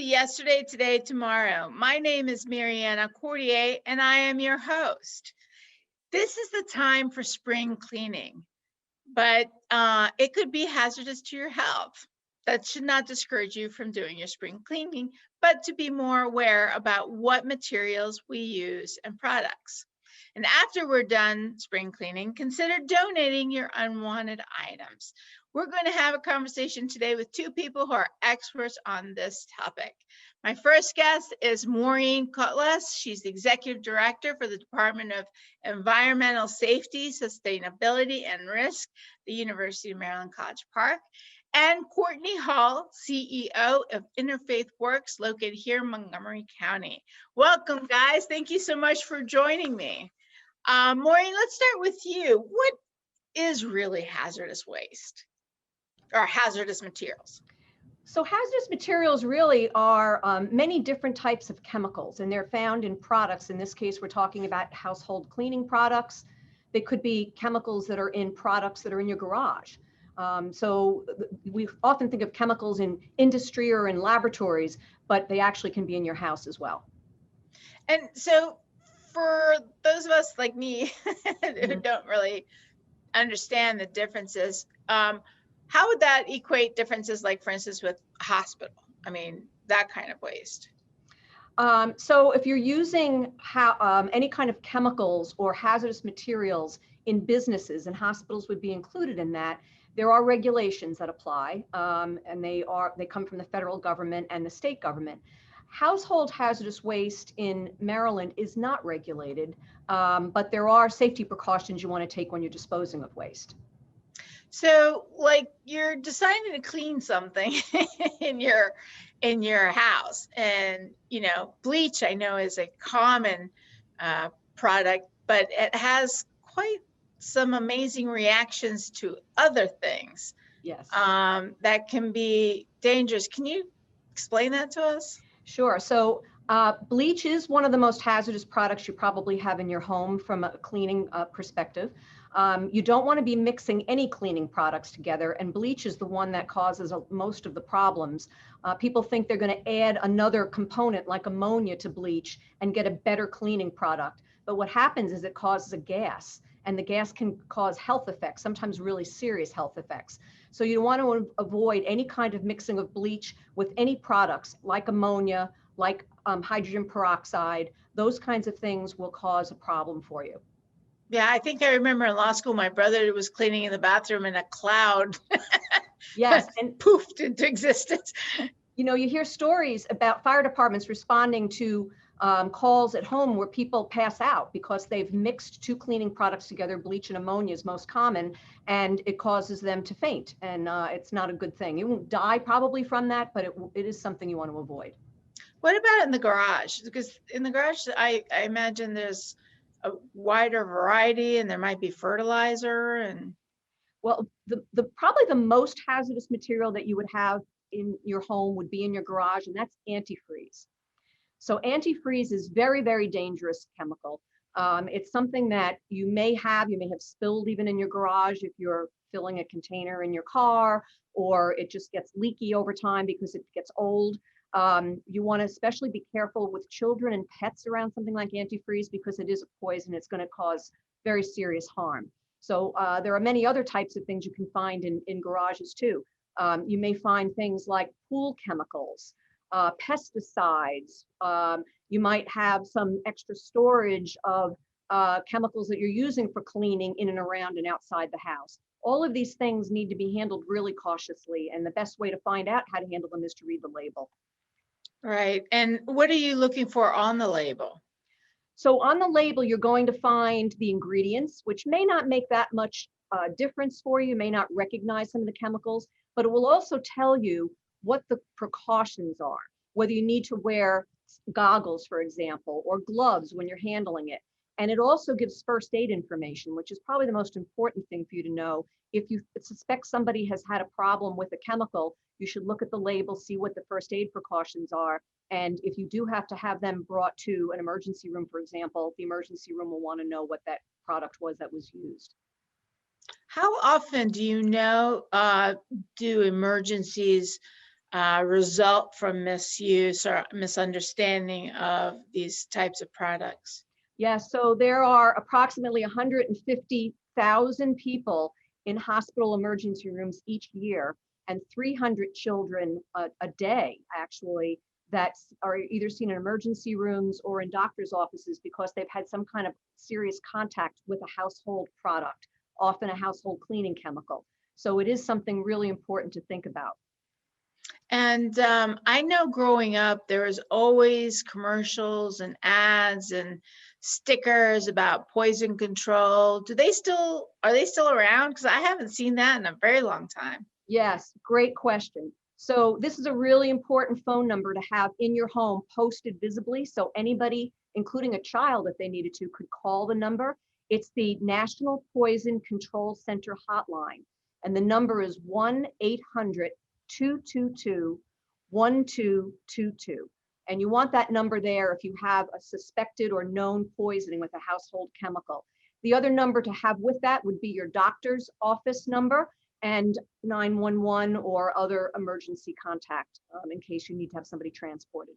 to Yesterday, Today, Tomorrow. My name is Mariana Cordier, and I am your host. This is the time for spring cleaning, but it could be hazardous to your health. That should not discourage you from doing your spring cleaning, but to be more aware about what materials we use and products. And after we're done spring cleaning, consider donating your unwanted items. We're going to have a conversation today with two people who are experts on this topic. My first guest is Maureen Kotlas. She's the Executive Director for the Department of Environmental Safety, Sustainability, and Risk, the University of Maryland, College Park. And Courtney Hall, CEO of Interfaith Works, located here in Montgomery County. Welcome, guys. Thank you so much for joining me. Maureen, let's start with you. What is really hazardous waste or hazardous materials? So hazardous materials really are many different types of chemicals, and they're found in products. In this case, we're talking about household cleaning products. They could be chemicals that are in products that are in your garage. So we often think of chemicals in industry or in laboratories, but they actually can be in your house as well. And so for those of us like me who don't really understand the differences, how would that equate differences, like, for instance, with hospital? I mean, that kind of waste. So if you're using any kind of chemicals or hazardous materials in businesses, and hospitals would be included in that, there are regulations that apply, and they come from the federal government and the state government. Household hazardous waste in Maryland is not regulated, but there are safety precautions you want to take when you're disposing of waste. So, like, you're deciding to clean something in your house, and bleach, I know, is a common product, but it has quite some amazing reactions to other things. Yes. That can be dangerous. Can you explain that to us? Sure. So bleach is one of the most hazardous products you probably have in your home from a cleaning perspective. You don't want to be mixing any cleaning products together, and bleach is the one that causes most of the problems. People think they're going to add another component like ammonia to bleach and get a better cleaning product. But what happens is it causes a gas, and the gas can cause health effects, sometimes really serious health effects. So you want to avoid any kind of mixing of bleach with any products like ammonia, like hydrogen peroxide. Those kinds of things will cause a problem for you. Yeah, I think I remember in law school, my brother was cleaning in the bathroom and a cloud yes, and poofed into existence. You hear stories about fire departments responding to calls at home where people pass out because they've mixed two cleaning products together. Bleach and ammonia is most common, and it causes them to faint, and it's not a good thing. You won't die probably from that, but it is something you want to avoid. What about in the garage? Because in the garage, I imagine there's a wider variety, and there might be fertilizer and. Well, probably the most hazardous material that you would have in your home would be in your garage, and that's antifreeze. So antifreeze is very, very dangerous chemical. It's something that you may have spilled even in your garage if you're filling a container in your car, or it just gets leaky over time because it gets old. You want to especially be careful with children and pets around something like antifreeze because it is a poison. It's going to cause very serious harm. So there are many other types of things you can find in garages too. You may find things like pool chemicals, pesticides. You might have some extra storage of chemicals that you're using for cleaning in and around and outside the house. All of these things need to be handled really cautiously, and the best way to find out how to handle them is to read the label. Right. And what are you looking for on the label? So on the label, you're going to find the ingredients, which may not make that much difference for you. You may not recognize some of the chemicals, but it will also tell you what the precautions are, whether you need to wear goggles, for example, or gloves when you're handling it. And it also gives first aid information, which is probably the most important thing for you to know. If you suspect somebody has had a problem with a chemical, you should look at the label, see what the first aid precautions are. And if you do have to have them brought to an emergency room, for example, the emergency room will want to know what that product was that was used. How often do you know, do emergencies result from misuse or misunderstanding of these types of products? Yeah, so there are approximately 150,000 people in hospital emergency rooms each year, and 300 children a day, actually, that are either seen in emergency rooms or in doctor's offices because they've had some kind of serious contact with a household product, often a household cleaning chemical. So it is something really important to think about. And I know growing up, there was always commercials and ads and stickers about poison control. Are they still around? Because I haven't seen that in a very long time. Yes, great question. So this is a really important phone number to have in your home posted visibly. So anybody, including a child if they needed to, could call the number. It's the National Poison Control Center hotline. And the number is 1-800-222-1222. And you want that number there if you have a suspected or known poisoning with a household chemical. The other number to have with that would be your doctor's office number and 911 or other emergency contact in case you need to have somebody transported.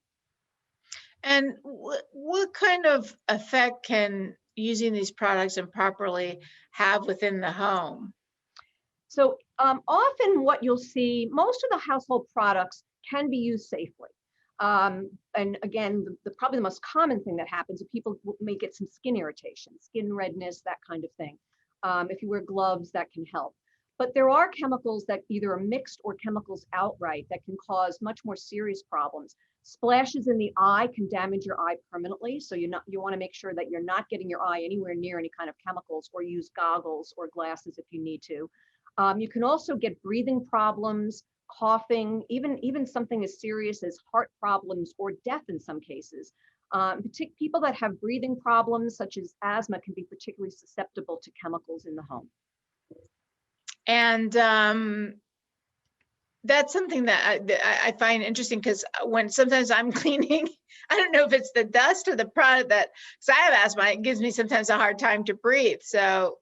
And what kind of effect can using these products improperly have within the home? So often what you'll see, most of the household products can be used safely. And again, probably the most common thing that happens is people may get some skin irritation, skin redness, that kind of thing. If you wear gloves, that can help. But there are chemicals that either are mixed or chemicals outright that can cause much more serious problems. Splashes in the eye can damage your eye permanently. So you want to make sure that you're not getting your eye anywhere near any kind of chemicals, or use goggles or glasses if you need to. You can also get breathing problems, coughing, even something as serious as heart problems or death in some cases. People that have breathing problems such as asthma can be particularly susceptible to chemicals in the home. And that's something that I find interesting, because when sometimes I'm cleaning, I don't know if it's the dust or the product because I have asthma, it gives me sometimes a hard time to breathe. So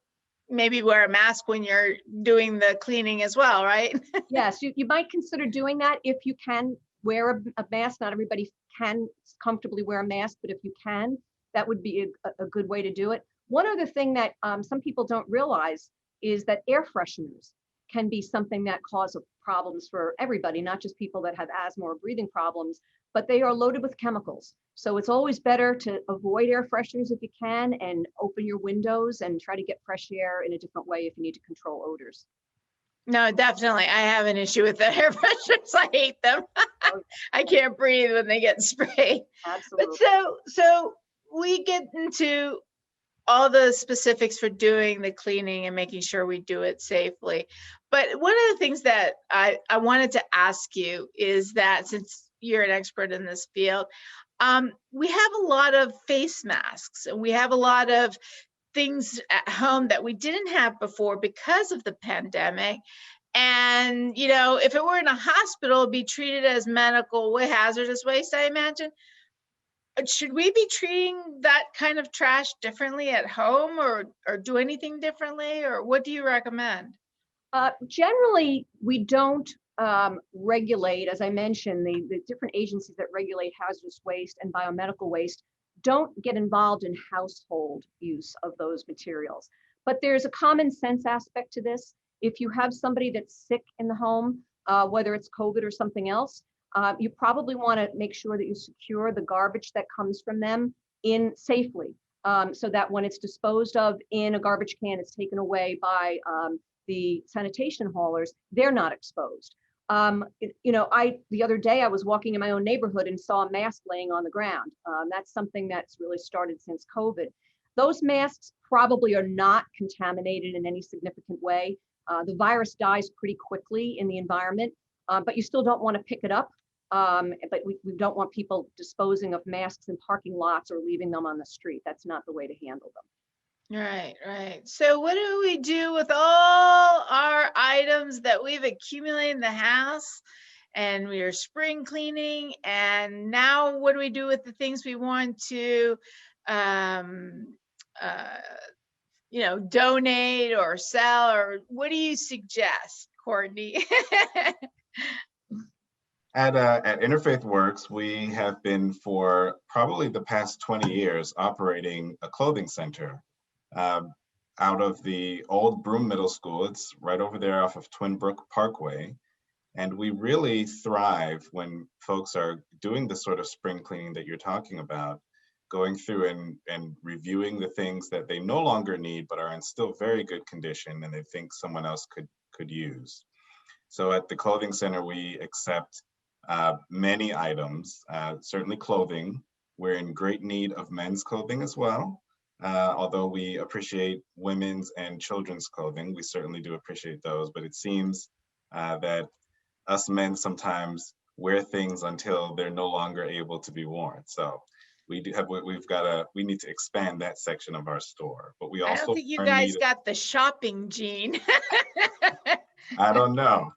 maybe wear a mask when you're doing the cleaning as well, right? Yes, you might consider doing that if you can wear a mask. Not everybody can comfortably wear a mask, but if you can, that would be a good way to do it. One other thing that some people don't realize is that air fresheners can be something that cause problems for everybody, not just people that have asthma or breathing problems, but they are loaded with chemicals. So it's always better to avoid air fresheners if you can, and open your windows and try to get fresh air in a different way if you need to control odors. No, definitely. I have an issue with the air fresheners. I hate them. I can't breathe when they get sprayed. Absolutely. But so we get into all the specifics for doing the cleaning and making sure we do it safely. But one of the things that I wanted to ask you is that, since you're an expert in this field, we have a lot of face masks, and we have a lot of things at home that we didn't have before because of the pandemic. And, if it were in a hospital, it'd be treated as medical hazardous waste, I imagine. Should we be treating that kind of trash differently at home, or do anything differently, or what do you recommend? Generally, we don't regulate, as I mentioned, the different agencies that regulate hazardous waste and biomedical waste don't get involved in household use of those materials. But there's a common sense aspect to this. If you have somebody that's sick in the home, whether it's COVID or something else, you probably want to make sure that you secure the garbage that comes from them in safely, so that when it's disposed of in a garbage can, it's taken away by the sanitation haulers, they're not exposed. The other day I was walking in my own neighborhood and saw a mask laying on the ground. That's something that's really started since COVID. Those masks probably are not contaminated in any significant way. The virus dies pretty quickly in the environment, but you still don't want to pick it up. But we don't want people disposing of masks in parking lots or leaving them on the street. That's not the way to handle them. Right. So what do we do with all our items that we've accumulated in the house, and we are spring cleaning, and now what do we do with the things we want to donate or sell? Or what do you suggest, Courtney? At Interfaith Works, we have been for probably the past 20 years operating a clothing center out of the old Broome Middle School. It's right over there off of Twin Brook Parkway. And we really thrive when folks are doing the sort of spring cleaning that you're talking about, going through and reviewing the things that they no longer need, but are in still very good condition and they think someone else could use. So at the clothing center, we accept many items, certainly clothing. We're in great need of men's clothing as well. Although we appreciate women's and children's clothing, we certainly do appreciate those, but it seems that us men sometimes wear things until they're no longer able to be worn. So we need to expand that section of our store, but we I also don't think you guys got the shopping gene. I don't know.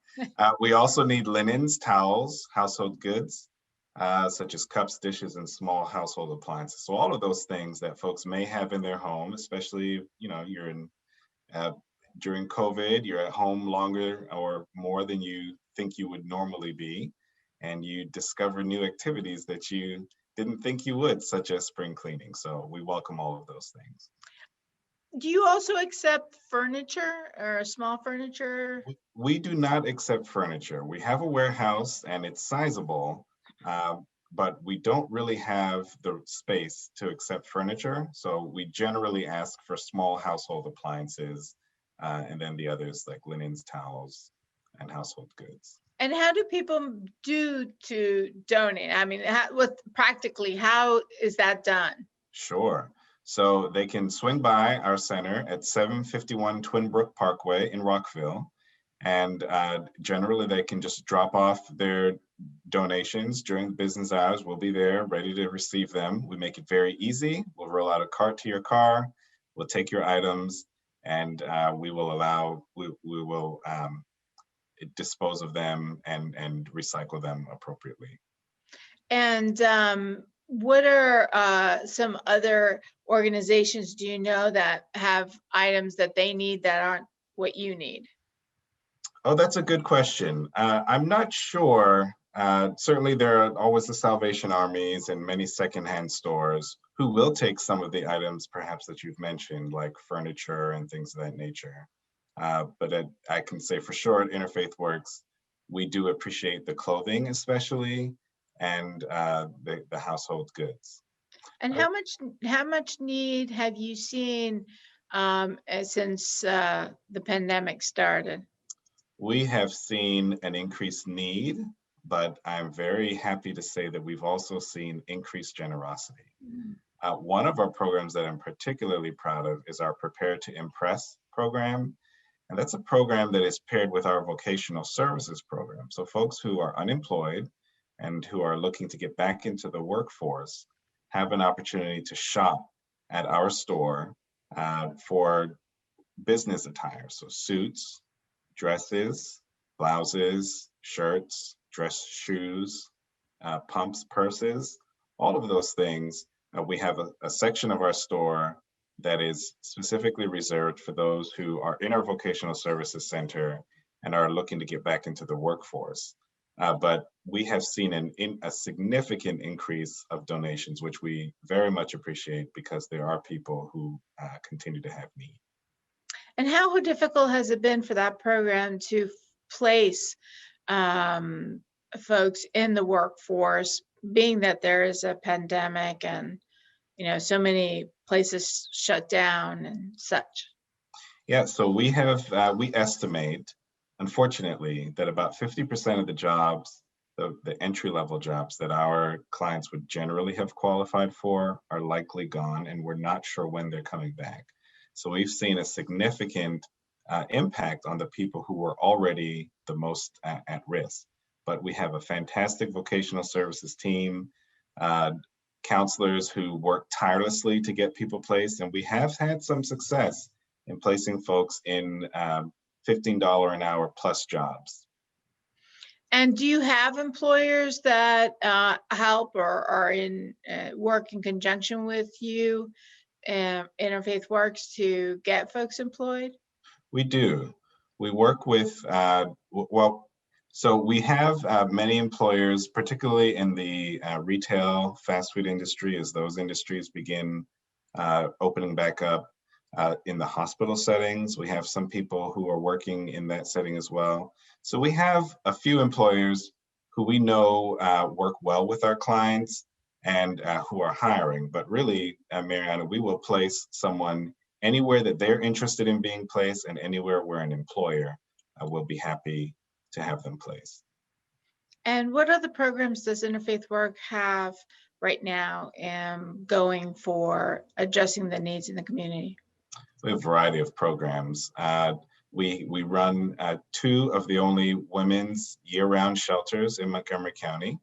We also need linens, towels, household goods, such as cups, dishes, and small household appliances. So all of those things that folks may have in their home, especially, you're in during COVID, you're at home longer or more than you think you would normally be, and you discover new activities that you didn't think you would, such as spring cleaning. So we welcome all of those things. Do you also accept furniture or small furniture? We do not accept furniture. We have a warehouse and it's sizable, but we don't really have the space to accept furniture. So we generally ask for small household appliances, and then the others like linens, towels, and household goods. And how do people do to donate? I mean, practically, how is that done? Sure. So they can swing by our center at 751 Twin Brook Parkway in Rockville. And generally they can just drop off their donations during business hours. We'll be there ready to receive them. We make it very easy. We'll roll out a cart to your car. We'll take your items and we will dispose of them and recycle them appropriately. And what are some other organizations do you know that have items that they need that aren't what you need? Oh, that's a good question. I'm not sure. Certainly there are always the Salvation Armies and many secondhand stores who will take some of the items perhaps that you've mentioned, like furniture and things of that nature. But I can say for sure at Interfaith Works, we do appreciate the clothing especially, and the household goods. And how much need have you seen since the pandemic started? We have seen an increased need, but I'm very happy to say that we've also seen increased generosity. One of our programs that I'm particularly proud of is our Prepare to Impress program. And that's a program that is paired with our vocational services program. So folks who are unemployed and who are looking to get back into the workforce have an opportunity to shop at our store for business attire. So suits, dresses, blouses, shirts, dress shoes, pumps, purses, all of those things. We have a section of our store that is specifically reserved for those who are in our vocational services center and are looking to get back into the workforce. But we have seen a significant increase of donations, which we very much appreciate because there are people who continue to have need. And how difficult has it been for that program to place folks in the workforce, being that there is a pandemic and so many places shut down and such? Yeah, so we estimate, unfortunately, that about 50% of the jobs, the entry-level jobs that our clients would generally have qualified for are likely gone, and we're not sure when they're coming back. So we've seen a significant impact on the people who were already the most at risk. But we have a fantastic vocational services team, counselors who work tirelessly to get people placed, and we have had some success in placing folks in $15 an hour plus jobs. And do you have employers that help or are work in conjunction with you, Interfaith Works, to get folks employed? We do. We work with, So we have many employers, particularly in the retail, fast food industry, as those industries begin opening back up. In the hospital settings, we have some people who are working in that setting as well. So we have a few employers who we know work well with our clients and who are hiring. But really, Mariana, we will place someone anywhere that they're interested in being placed, and anywhere where an employer will be happy to have them placed. And what other programs does Interfaith Work have right now going for addressing the needs in the community? We have a variety of programs. We run 2 of the only women's year-round shelters in Montgomery County.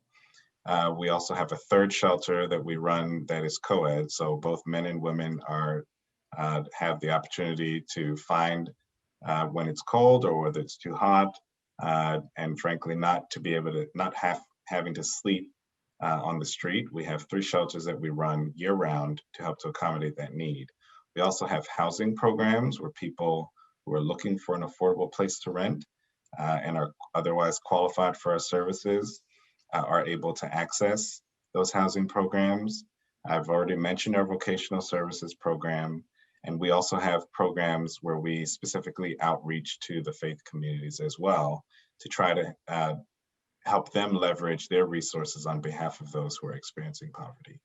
We also have a 3rd shelter that we run that is co-ed, so both men and women are have the opportunity to find when it's cold or whether it's too hot, and frankly not to be able to having to sleep on the street. We have 3 shelters that we run year-round to help to accommodate that need. We also have housing programs where people who are looking for an affordable place to rent and are otherwise qualified for our services are able to access those housing programs. I've already mentioned our vocational services program, and we also have programs where we specifically outreach to the faith communities as well to try to help them leverage their resources on behalf of those who are experiencing poverty.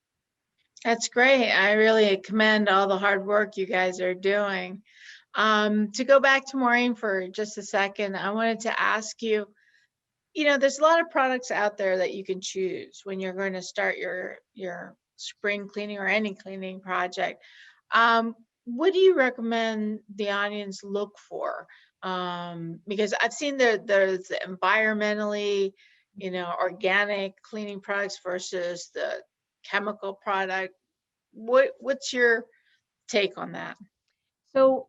That's great. I really commend all the hard work you guys are doing. To go back to Maureen for just a second, I wanted to ask you, there's a lot of products out there that you can choose when you're going to start your spring cleaning or any cleaning project. What do you recommend the audience look for? Because I've seen there's the environmentally, organic cleaning products versus the chemical product. What's your take on that? So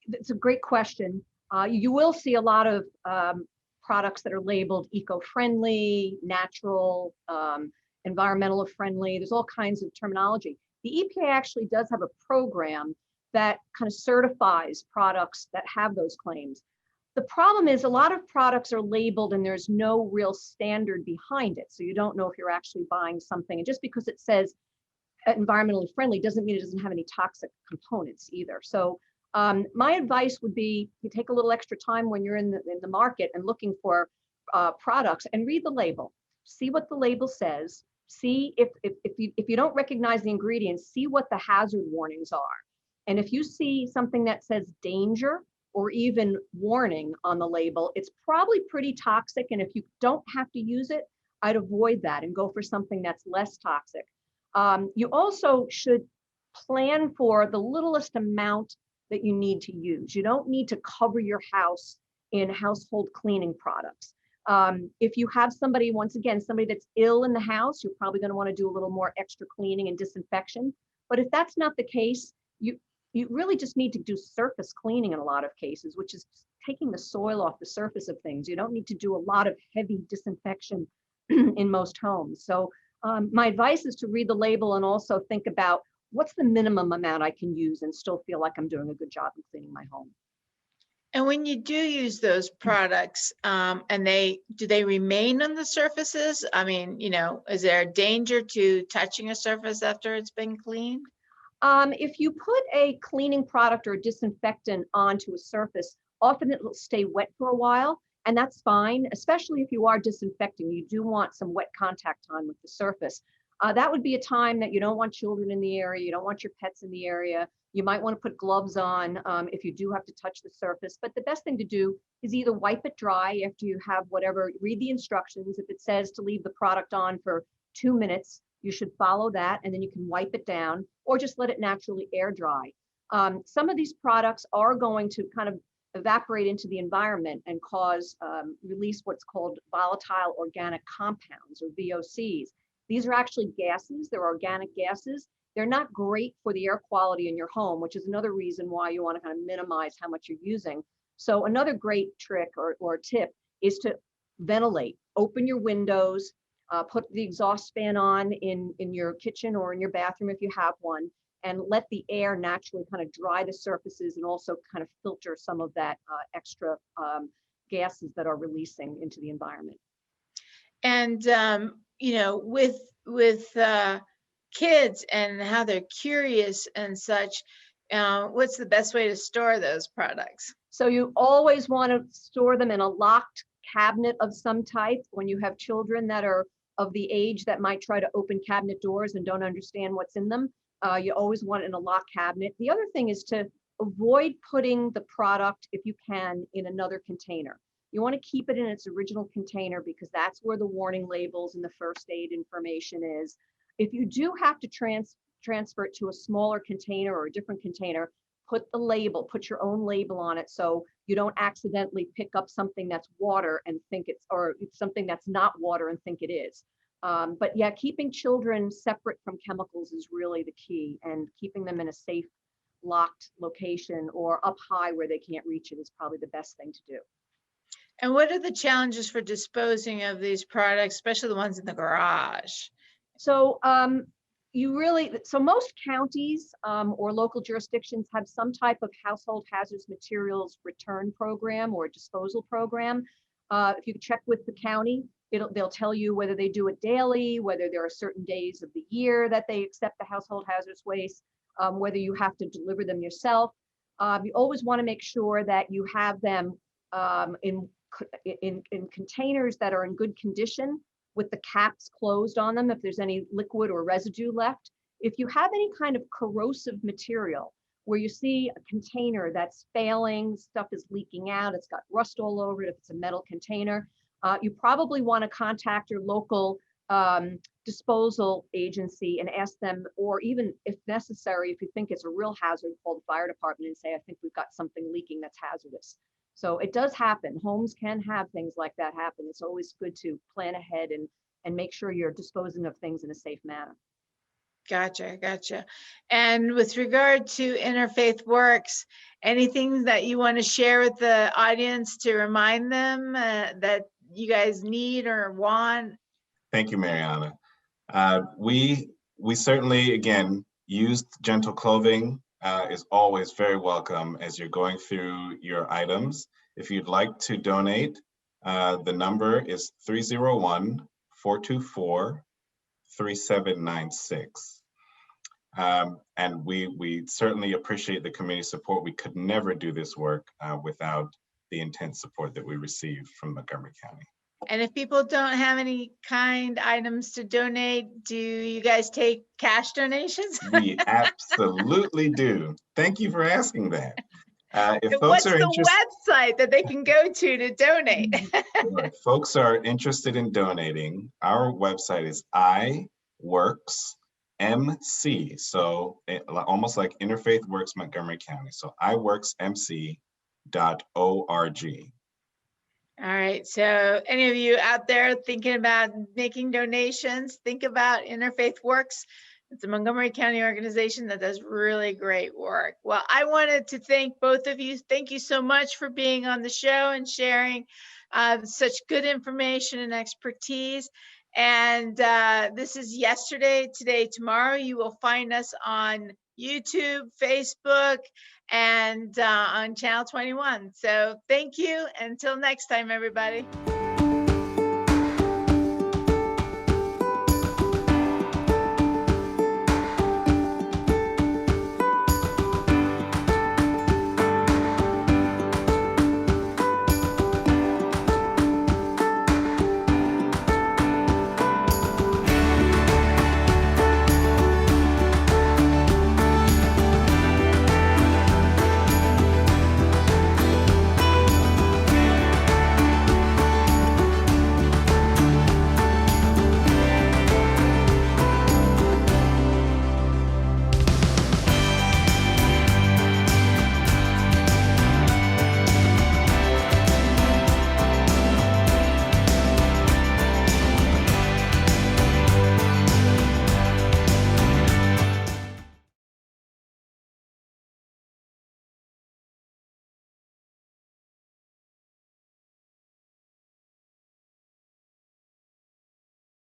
it's a great question. You will see a lot of products that are labeled eco-friendly, natural, environmental friendly. There's all kinds of terminology. The EPA actually does have a program that kind of certifies products that have those claims. The problem is a lot of products are labeled and there's no real standard behind it. So you don't know if you're actually buying something. And just because it says environmentally friendly doesn't mean it doesn't have any toxic components either. So my advice would be you take a little extra time when you're in the market and looking for products and read the label. See what the label says. See if you don't recognize the ingredients, see what the hazard warnings are. And if you see something that says danger or even warning on the label, it's probably pretty toxic. And if you don't have to use it, I'd avoid that and go for something that's less toxic. You also should plan for the littlest amount that you need to use. You don't need to cover your house in household cleaning products. If you have somebody, once again, somebody that's ill in the house, you're probably going to want to do a little more extra cleaning and disinfection. But if that's not the case, you really just need to do surface cleaning in a lot of cases, which is taking the soil off the surface of things. You don't need to do a lot of heavy disinfection in most homes. So my advice is to read the label and also think about what's the minimum amount I can use and still feel like I'm doing a good job in cleaning my home. And when you do use those products, and do they remain on the surfaces? I mean, is there a danger to touching a surface after it's been cleaned? If you put a cleaning product or a disinfectant onto a surface, often it will stay wet for a while, and that's fine, especially if you are disinfecting. You do want some wet contact time with the surface. That would be a time that you don't want children in the area, you don't want your pets in the area. You might want to put gloves on if you do have to touch the surface. But the best thing to do is either wipe it dry after you have whatever, read the instructions. If it says to leave the product on for 2 minutes, you should follow that, and then you can wipe it down or just let it naturally air dry. Some of these products are going to kind of evaporate into the environment and cause release what's called volatile organic compounds, or VOCs. These are actually gases. They're organic gases. They're not great for the air quality in your home, which is another reason why you want to kind of minimize how much you're using. So another great trick or tip is to ventilate. Open your windows, put the exhaust fan on in your kitchen or in your bathroom if you have one, and let the air naturally kind of dry the surfaces and also kind of filter some of that extra gases that are releasing into the environment. And you know, with kids and how they're curious and such, what's the best way to store those products? So you always want to store them in a locked cabinet of some type. When you have children that are of the age that might try to open cabinet doors and don't understand what's in them, you always want it in a locked cabinet. The other thing is to avoid putting the product, if you can, in another container. You want to keep it in its original container because that's where the warning labels and the first aid information is. If you do have to transfer it to a smaller container or a different container, put your own label on it so you don't accidentally pick up something that's water and think or something that's not water and think it is. But yeah, keeping children separate from chemicals is really the key, and keeping them in a safe, locked location or up high where they can't reach it is probably the best thing to do. And what are the challenges for disposing of these products, especially the ones in the garage? So most counties or local jurisdictions have some type of household hazardous materials return program or disposal program. If you check with the county, they'll tell you whether they do it daily, whether there are certain days of the year that they accept the household hazardous waste, whether you have to deliver them yourself. You always want to make sure that you have them in containers that are in good condition, with the caps closed on them if there's any liquid or residue left. If you have any kind of corrosive material where you see a container that's failing, stuff is leaking out, it's got rust all over it, if it's a metal container, you probably want to contact your local disposal agency and ask them, or even if necessary, if you think it's a real hazard, call the fire department and say, I think we've got something leaking that's hazardous. So it does happen. Homes can have things like that happen. It's always good to plan ahead and make sure you're disposing of things in a safe manner. Gotcha. And with regard to Interfaith Works, anything that you want to share with the audience to remind them that you guys need or want? Thank you, Mariana. We certainly, again, used gentle clothing is always very welcome as you're going through your items. If you'd like to donate, the number is 301-424-3796. And we certainly appreciate the community support. We could never do this work without the intense support that we receive from Montgomery County. And if people don't have any kind items to donate, do you guys take cash donations? We absolutely do. Thank you for asking that. If folks What's are the website that they can go to donate? If folks are interested in donating, our website is iWorksMC. So almost like Interfaith Works Montgomery County. So iWorksMC.org. All right, so any of you out there thinking about making donations, think about Interfaith Works. It's a Montgomery County organization that does really great work. Well, I wanted to thank both of you. Thank you so much for being on the show and sharing such good information and expertise. And this is Yesterday, Today, Tomorrow. You will find us on YouTube, Facebook, and on Channel 21. So thank you. Until next time, everybody.